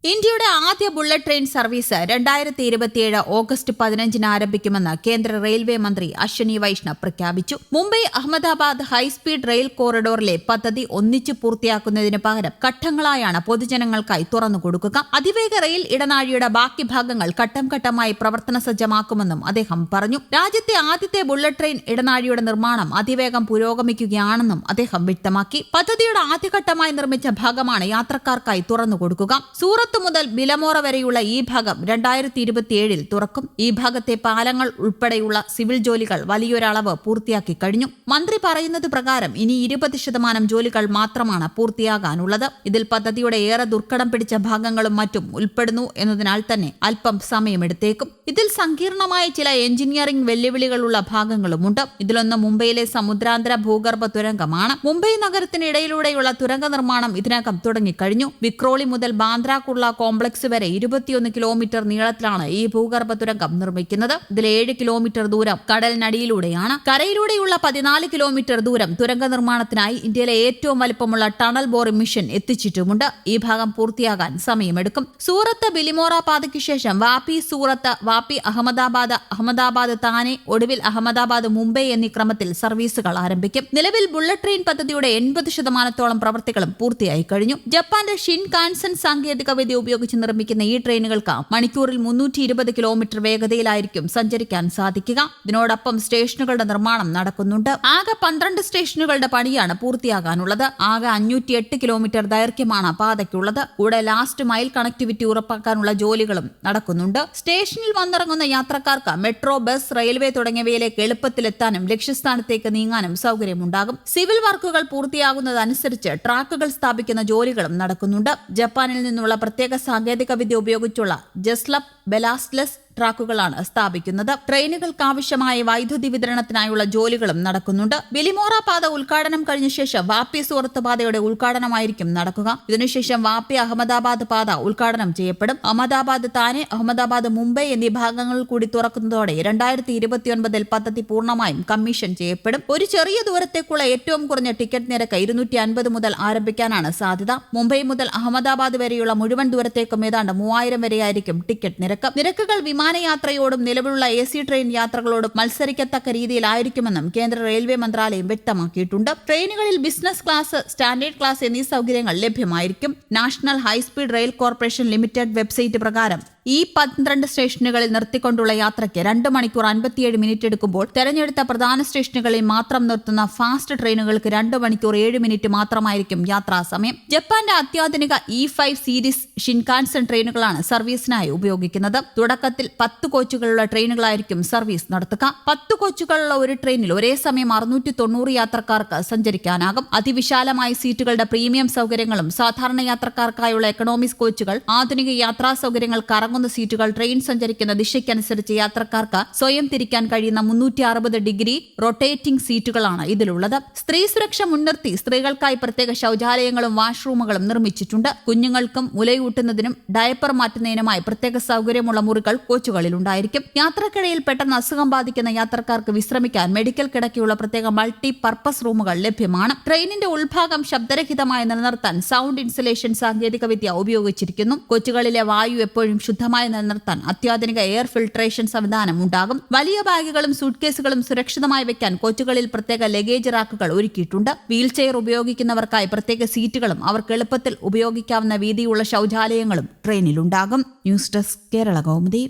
ഇന്ത്യയുടെ ആദ്യ bullet train service 2027 August 15 ആരംഭിക്കുമെന്ന് കേന്ദ്ര റെയിൽവേ മന്ത്രി അശ്വനി വൈഷ്ണവ് പ്രഖ്യാപിച്ചു. മുംബൈ അഹമ്മദാബാദ് ഹൈസ്പീഡ് റെയിൽ കോറിഡോറിലെ പദ്ധതി ഒന്നിച്ചു പൂർത്തിയാക്കുന്നതിന് പകരം ഘട്ടങ്ങളായാണ് പൊതുജനങ്ങൾക്കായി തുറന്നുകൊടുക്കുക. അതിവേഗ റെയിൽ ഇടനാഴിയുടെ ബാക്കി ഭാഗങ്ങൾ ഘട്ടം ഘട്ടമായി പ്രവർത്തന സജ്ജമാക്കുമെന്നും അദ്ദേഹം പറഞ്ഞു. രാജ്യത്തെ ആദ്യത്തെ ബുള്ളറ്റ് ട്രെയിൻ ഇടനാഴിയുടെ നിർമ്മാണം അതിവേഗം പുരോഗമിക്കുകയാണെന്നും അദ്ദേഹം വ്യക്തമാക്കി. പദ്ധതിയുടെ ആദ്യഘട്ടമായി നിർമ്മിച്ച ഭാഗമാണ് യാത്രക്കാർക്കായി തുറന്നുകൊടുക്കുക. സൂറത്ത് മുതൽ ബിലമോറ വരെയുള്ള ഈ ഭാഗം 2027 തുറക്കും. ഈ ഭാഗത്തെ പാലങ്ങൾ ഉൾപ്പെടെയുള്ള സിവിൽ ജോലികൾ വലിയൊരളവ് പൂർത്തിയാക്കി കഴിഞ്ഞു. മന്ത്രി പറയുന്നത് പ്രകാരം ഇനി 20% ജോലികൾ മാത്രമാണ് പൂർത്തിയാകാനുള്ളത്. ഇതിൽ പദ്ധതിയുടെ ഏറെ ദുർഘടം പിടിച്ച ഭാഗങ്ങളും മറ്റും ഉൾപ്പെടുന്നു എന്നതിനാൽ തന്നെ അല്പം സമയമെടുത്തേക്കും. ഇതിൽ സങ്കീർണമായ ചില എഞ്ചിനീയറിംഗ് വെല്ലുവിളികളുള്ള ഭാഗങ്ങളുമുണ്ട്. ഇതിലൊന്ന് മുംബൈയിലെ സമുദ്രാന്തര ഭൂഗർഭ തുരങ്കമാണ്. മുംബൈ നഗരത്തിനിടയിലൂടെയുള്ള തുരങ്ക നിർമ്മാണം ഇതിനകം തുടങ്ങിക്കഴിഞ്ഞു. വിക്രോളി മുതൽ ബാന്ദ്ര കോംപ്ലക്സ് വരെ 21 കിലോമീറ്റർ നീളത്തിലാണ് ഈ ഭൂഗർഭ തുരങ്കം നിർമ്മിക്കുന്നത്. ഇതിൽ 7 കിലോമീറ്റർ ദൂരം കടലിനടിയിലൂടെയാണ്. കരയിലൂടെയുള്ള 14 കിലോമീറ്റർ ദൂരം തുരങ്ക നിർമ്മാണത്തിനായി ഇന്ത്യയിലെ ഏറ്റവും വലിപ്പമുള്ള ടണൽ ബോറിംഗ് മിഷൻ എത്തിച്ചിട്ടുമുണ്ട്. ഈ ഭാഗം പൂർത്തിയാകാൻ സമയമെടുക്കും. സൂറത്ത് ബിലിമോറ പാതയ്ക്ക് ശേഷം വാപി സൂറത്ത്, വാപി അഹമ്മദാബാദ്, അഹമ്മദാബാദ് താനെ, ഒടുവിൽ അഹമ്മദാബാദ് മുംബൈ എന്നീ ക്രമത്തിൽ സർവീസുകൾ ആരംഭിക്കും. നിലവിൽ ബുള്ളറ്റ് ട്രെയിൻ പദ്ധതിയുടെ 80% പ്രവൃത്തികളും പൂർത്തിയായി കഴിഞ്ഞു. ജപ്പാന്റെ ഷിൻകാൻസൻ സാങ്കേതിക വിദ്യ ഉപയോഗിച്ച് നിർമ്മിക്കുന്ന ഈ ട്രെയിനുകൾക്ക് മണിക്കൂറിൽ 320 കിലോമീറ്റർ വേഗതയിലായിരിക്കും സഞ്ചരിക്കാൻ സാധിക്കുക. ഇതിനോടൊപ്പം സ്റ്റേഷനുകളുടെ നിർമ്മാണം നടക്കുന്നുണ്ട്. ആകെ 12 സ്റ്റേഷനുകളുടെ പണിയാണ് പൂർത്തിയാകാനുള്ളത്. ആകെ 508 കിലോമീറ്റർ ദൈർഘ്യമാണ് പാതയ്ക്കുള്ളത്. കൂടെ ലാസ്റ്റ് മൈൽ കണക്ടിവിറ്റി ഉറപ്പാക്കാനുള്ള ജോലികളും നടക്കുന്നുണ്ട്. സ്റ്റേഷനിൽ വന്നിറങ്ങുന്ന യാത്രക്കാർക്ക് മെട്രോ, ബസ്, റെയിൽവേ തുടങ്ങിയവയിലേക്ക് എളുപ്പത്തിലെത്താനും ലക്ഷ്യസ്ഥാനത്തേക്ക് നീങ്ങാനും സൗകര്യമുണ്ടാകും. സിവിൽ വർക്കുകൾ പൂർത്തിയാകുന്നതനുസരിച്ച് ട്രാക്കുകൾ സ്ഥാപിക്കുന്ന ജോലികളും നടക്കുന്നുണ്ട്. ജപ്പാനിൽ നിന്നുള്ള പ്രത്യേക സാങ്കേതിക വിദ്യ ഉപയോഗിച്ചുള്ള ജസ്ലപ്പ് ബെലാസ്റ്റ്ലെസ് ട്രാക്കുകളാണ് സ്ഥാപിക്കുന്നത്. ട്രെയിനുകൾക്ക് ആവശ്യമായ വൈദ്യുതി വിതരണത്തിനായുള്ള ജോലികളും നടക്കുന്നുണ്ട്. ബിലിമോറ പാത ഉദ്ഘാടനം കഴിഞ്ഞ ശേഷം വാപ്പി സൂറത്ത് പാതയുടെ ഉദ്ഘാടനമായിരിക്കും നടക്കുക. ഇതിനുശേഷം വാപ്പി അഹമ്മദാബാദ് പാത ഉദ്ഘാടനം ചെയ്യപ്പെടും. അഹമ്മദാബാദ് താനെ, അഹമ്മദാബാദ് മുംബൈ എന്നീ ഭാഗങ്ങളിൽ കൂടി തുറക്കുന്നതോടെ 2029 പദ്ധതി പൂർണ്ണമായും കമ്മീഷൻ ചെയ്യപ്പെടും. ഒരു ചെറിയ ദൂരത്തേക്കുള്ള ഏറ്റവും കുറഞ്ഞ ടിക്കറ്റ് നിരക്ക് 250 മുതൽ ആരംഭിക്കാനാണ് സാധ്യത. മുംബൈ മുതൽ അഹമ്മദാബാദ് വരെയുള്ള മുഴുവൻ ദൂരത്തേക്കും ഏതാണ്ട് 3000 വരെയായിരിക്കും ടിക്കറ്റ് നിരക്ക്. നിരക്കുകൾ വിമാനയാത്രയോടും നിലവിലുള്ള AC ട്രെയിൻ യാത്രകളോടും മത്സരിക്കത്തക്ക രീതിയിലായിരിക്കുമെന്നും കേന്ദ്ര റെയിൽവേ മന്ത്രാലയം വ്യക്തമാക്കിയിട്ടുണ്ട്. ട്രെയിനുകളിൽ ബിസിനസ് ക്ലാസ്, സ്റ്റാൻഡേർഡ് ക്ലാസ് എന്നീ സൗകര്യങ്ങൾ ലഭ്യമായിരിക്കും. National high speed rail corporation limited website പ്രകാരം ഈ 12 സ്റ്റേഷനുകളിൽ നിർത്തിക്കൊണ്ടുള്ള യാത്രയ്ക്ക് 2 മണിക്കൂർ 57 മിനിറ്റ് എടുക്കുമ്പോൾ തെരഞ്ഞെടുത്ത പ്രധാന സ്റ്റേഷനുകളിൽ മാത്രം നിർത്തുന്ന ഫാസ്റ്റ് ട്രെയിനുകൾക്ക് 2 മണിക്കൂർ 7 മിനിറ്റ് മാത്രമായിരിക്കും യാത്രാ സമയം. ജപ്പാന്റെ അത്യാധുനിക E5 സീരീസ് ഷിൻകാൻസൻ ട്രെയിനുകളാണ് സർവീസിനായി ഉപയോഗിക്കുന്നത്. തുടക്കത്തിൽ 10 കോച്ചുകളുള്ള ട്രെയിനുകളായിരിക്കും സർവീസ് നടത്തുക. 10 കോച്ചുകളുള്ള ഒരു ട്രെയിനിൽ ഒരേ സമയം 690 യാത്രക്കാർക്ക് സഞ്ചരിക്കാനാകും. അതിവിശാലമായ സീറ്റുകളുടെ പ്രീമിയം സൗകര്യങ്ങളും സാധാരണ യാത്രക്കാർക്കായുള്ള എക്കണോമിക്സ് കോച്ചുകൾ, ആധുനിക യാത്രാ സൗകര്യങ്ങൾ, കറങ്ങുന്ന സീറ്റുകൾ, ട്രെയിൻ സഞ്ചരിക്കുന്ന ദിശയ്ക്കനുസരിച്ച് യാത്രക്കാർക്ക് സ്വയം തിരിക്കാൻ കഴിയുന്ന 360 ഡിഗ്രി റൊട്ടേറ്റിംഗ് സീറ്റുകളാണ് ഇതിലുള്ളത്. സ്ത്രീ സുരക്ഷ മുൻനിർത്തി സ്ത്രീകൾക്കായി പ്രത്യേക ശൗചാലയങ്ങളും വാഷ്റൂമുകളും നിർമ്മിച്ചിട്ടുണ്ട്. കുഞ്ഞുങ്ങൾക്കും മുലയൂട്ടുന്നതിനും ഡയപ്പർ മാറ്റുന്നതിനുമായി പ്രത്യേക സൗകര്യമുള്ള മുറികൾ കോച്ചുകളിലുണ്ടായിരിക്കും. യാത്രക്കിടയിൽ പെട്ടെന്ന് അസുഖം ബാധിക്കുന്ന യാത്രക്കാർക്ക് വിശ്രമിക്കാൻ മെഡിക്കൽ കിടക്കയുള്ള പ്രത്യേക മൾട്ടി പർപ്പസ് റൂമുകൾ ലഭ്യമാണ്. ട്രെയിനിന്റെ ഉൾഭാഗം ശബ്ദരഹിതമായി നിലനിർത്താൻ സൗണ്ട് ഇൻസുലേഷൻ സാങ്കേതിക വിദ്യ ഉപയോഗിച്ചിരിക്കുന്നു. കോച്ചുകളിലെ വായു എപ്പോഴും ശുദ്ധമായി നിലനിർത്താൻ അത്യാധുനിക എയർ ഫിൽട്രേഷൻ സംവിധാനം ഉണ്ടാകും. വലിയ ബാഗുകളും സൂട്ട്കേസുകളും സുരക്ഷിതമായി വെക്കാൻ കോച്ചുകളിൽ പ്രത്യേക ലഗേജ് റാക്കുകൾ ഒരുക്കിയിട്ടുണ്ട്. വീൽചെയർ ഉപയോഗിക്കുന്നവർക്കായി പ്രത്യേക സീറ്റുകളും അവർക്ക് എളുപ്പത്തിൽ ഉപയോഗിക്കാവുന്ന വീതിയുള്ള ശൗചാലയങ്ങളും ട്രെയിനിലുണ്ടാകും. News desk, Kerala Kaumudi.